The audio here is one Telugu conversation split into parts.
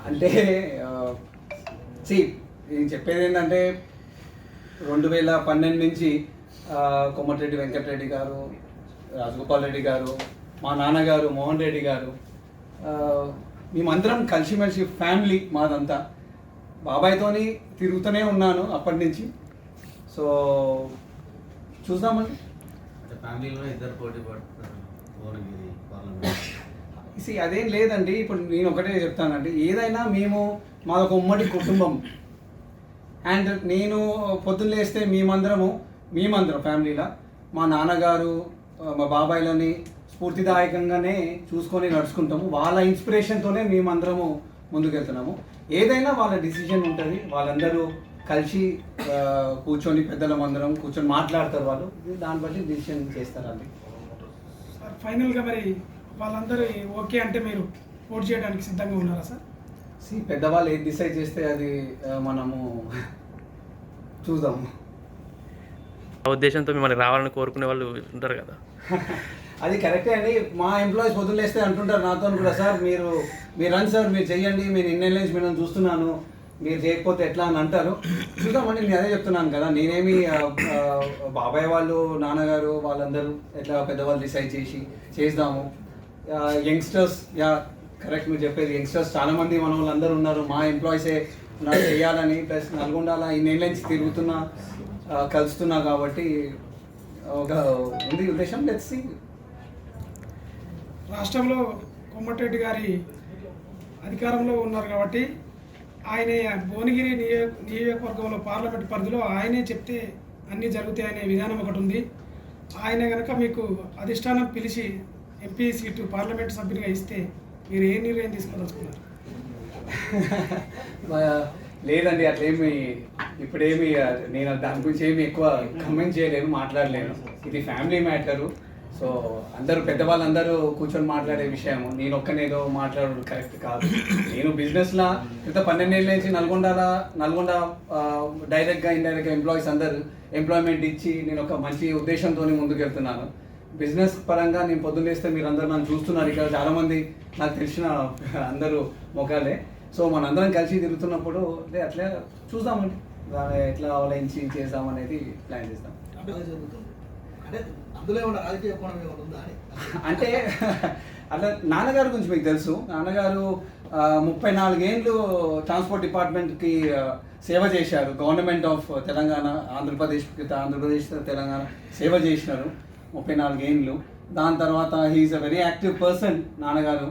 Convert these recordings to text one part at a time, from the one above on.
అంటే నేను చెప్పేది ఏంటంటే 2012 నుంచి కోమటిరెడ్డి వెంకటరెడ్డి గారు, రాజగోపాల్ రెడ్డి గారు, మా నాన్నగారు మోహన్ రెడ్డి గారు, మేమందరం కలిసిమెలిసి ఫ్యామిలీ మాదంతా. బాబాయ్తోని తిరుగుతూనే ఉన్నాను అప్పటి నుంచి. సో చూద్దామండి. ఫ్యామిలీలో ఇద్దరు పోటీ పడుతున్నారు. అదేం లేదండి. ఇప్పుడు నేను ఒకటే చెప్తానండి, ఏదైనా మాదొక ఉమ్మడి కుటుంబం. అండ్ నేను పొద్దున్న లేస్తే మేమందరం ఫ్యామిలీలో మా నాన్నగారు మా బాబాయ్లని స్ఫూర్తిదాయకంగానే చూసుకొని నడుచుకుంటాము. వాళ్ళ ఇన్స్పిరేషన్తోనే మేమందరము ముందుకెళ్తున్నాము. ఏదైనా వాళ్ళ డిసిజన్ ఉంటుంది. వాళ్ళందరూ కలిసి కూర్చొని పెద్దలందరం కూర్చొని మాట్లాడతారు. వాళ్ళు దాన్ని బట్టి డిసిషన్ చేస్తారండి. సార్ ఫైనల్గా మరి వాళ్ళందరూ ఓకే అంటే మీరు పోటీ చేయడానికి సిద్ధంగా ఉన్నారా సార్? పెద్దవాళ్ళు ఏది డిసైడ్ చేస్తే అది మనము చూద్దాము. ఆ ఉద్దేశంతో మిమ్మల్ని రావాలని కోరుకునే వాళ్ళు ఉంటారు కదా. అది కరెక్టే అండి. మా ఎంప్లాయీస్ పొద్దులేస్తే అంటుంటారు నాతో కూడా, సార్ మీరు రండి సార్, మీరు చెయ్యండి, మీరు ఇన్నేళ్ళ నుంచి నేను చూస్తున్నాను, మీరు చేయకపోతే ఎట్లా అని అంటారు. చూద్దామండి. నేను అదే చెప్తున్నాను కదా, నేనేమి బాబాయ్ వాళ్ళు నాన్నగారు వాళ్ళందరూ ఎట్లా పెద్దవాళ్ళు డిసైడ్ చేద్దాము. యంగ్స్టర్స్, కరెక్ట్ మీరు చెప్పేది, యంగ్స్టర్స్ చాలామంది మన వాళ్ళందరూ ఉన్నారు. మా ఎంప్లాయీసే నాకు చేయాలని, ప్లస్ నల్గొండలో ఇన్నేళ్ళ నుంచి తిరుగుతున్నా కలుస్తున్నా కాబట్టి ఒక ఉంది ఉద్దేశం. Let's see. రాష్ట్రంలో కోమటిరెడ్డి గారి అధికారంలో ఉన్నారు కాబట్టి ఆయన భువనగిరి నియోజకవర్గంలో పార్లమెంట్ పరిధిలో ఆయనే చెప్తే అన్నీ జరుగుతాయనే విధానం ఒకటి ఉంది. ఆయన కనుక మీకు అధిష్టానం పిలిచి ఎంపీ సీటు పార్లమెంట్ సభ్యునిగా ఇస్తే మీరు ఏ నిర్ణయం తీసుకోదలుచుకున్నారు? లేదండి, అట్లేమి ఇప్పుడేమి నేను దాని గురించి ఏమి ఎక్కువ కమెంట్ చేయలేను, మాట్లాడలేను. ఇది ఫ్యామిలీ మ్యాటరు. సో అందరూ పెద్దవాళ్ళందరూ కూర్చొని మాట్లాడే విషయం. నేను ఒక్కనేదో మాట్లాడడం కరెక్ట్ కాదు. నేను బిజినెస్లో గత 12 ఏళ్ళ నుంచి నల్గొండ డైరెక్ట్గా ఇండైరెక్ట్గా ఎంప్లాయీస్ అందరూ ఎంప్లాయ్మెంట్ ఇచ్చి నేను ఒక మంచి ఉద్దేశంతో ముందుకు వెళ్తున్నాను. బిజినెస్ పరంగా నేను పొద్దున్నేస్తే మీరు అందరూ నన్ను చూస్తున్నారు. ఇక్కడ చాలామంది నాకు తెలిసిన అందరూ మొఖాలే. సో మనందరం కలిసి తిరుగుతున్నప్పుడు అట్లా చూద్దామండి, దాన్ని ఎట్లా అవలంబించి చేద్దామనేది ప్లాన్ చేస్తాం. అంటే అట్లా నాన్నగారి గురించి మీకు తెలుసు. నాన్నగారు 34 ఏళ్ళు ట్రాన్స్పోర్ట్ డిపార్ట్మెంట్కి సేవ చేశారు. గవర్నమెంట్ ఆఫ్ తెలంగాణ, ఆంధ్రప్రదేశ్ తెలంగాణ సేవ చేసినారు 34 ఏళ్ళు. దాని తర్వాత he is a very active person. నాన్నగారు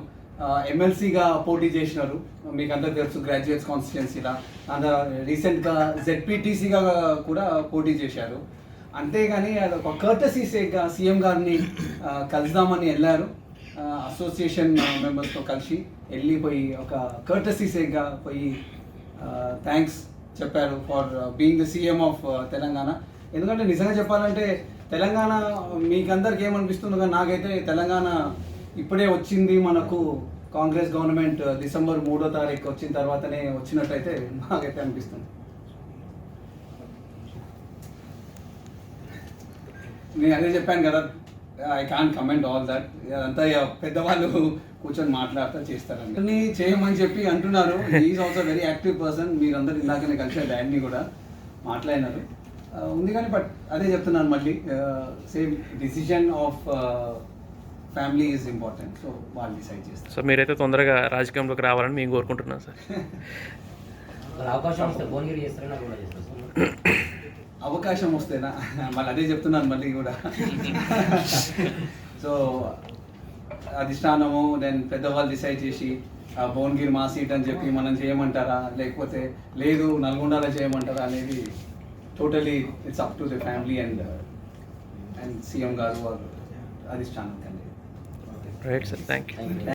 ఎమ్మెల్సీగా పోటీ చేసినారు, మీకు అందరూ తెలుసు, గ్రాడ్యుయేట్స్ కాన్స్టిట్యున్సీలా. రీసెంట్గా జెడ్పీటీసీగా కూడా పోటీ చేశారు. అంతేగాని అది ఒక కర్టసీ సేక్గా సీఎం గారిని కలుద్దామని వెళ్ళారు. అసోసియేషన్ మెంబర్స్తో కలిసి వెళ్ళిపోయి ఒక కర్టసీ సేక్గా పోయి థ్యాంక్స్ చెప్పారు for being the CM of Telangana. ఎందుకంటే నిజంగా చెప్పాలంటే తెలంగాణ మీకు అందరికి ఏమనిపిస్తుందో కానీ నాకైతే తెలంగాణ ఇప్పుడే వచ్చింది. మనకు కాంగ్రెస్ గవర్నమెంట్ డిసెంబర్ 3వ తారీఖు వచ్చిన తర్వాతనే వచ్చినట్టయితే నాకైతే అనిపిస్తుంది. నేను అదే చెప్పాను కదా, I can't comment all that. అదంతా పెద్దవాళ్ళు కూర్చొని మాట్లాడుతూ చేస్తారండి. అన్నీ చేయమని చెప్పి అంటున్నారు. Is also very active person. మీరందరూ ఇందాకనే కలిసి డాడీని కూడా మాట్లాడినారు ఉంది. కానీ బట్ అదే చెప్తున్నాను మళ్ళీ, same decision of family is important. So వాళ్ళు డిసైడ్ చేస్తారు. సో మీరైతే తొందరగా రాజకీయంలోకి రావాలని మేము కోరుకుంటున్నాం సార్. అవకాశం వస్తేనా మళ్ళీ అదే చెప్తున్నాను మళ్ళీ కూడా. సో అధిష్టానము దెన్ పెద్దవాళ్ళు డిసైడ్ చేసి భువనగిరి మా సీట్ అని చెప్పి మనం చేయమంటారా, లేకపోతే లేదు నల్గొండలో చేయమంటారా అనేది totally it's up to the family and CM గారు అధిష్టానం. Right sir, thank you.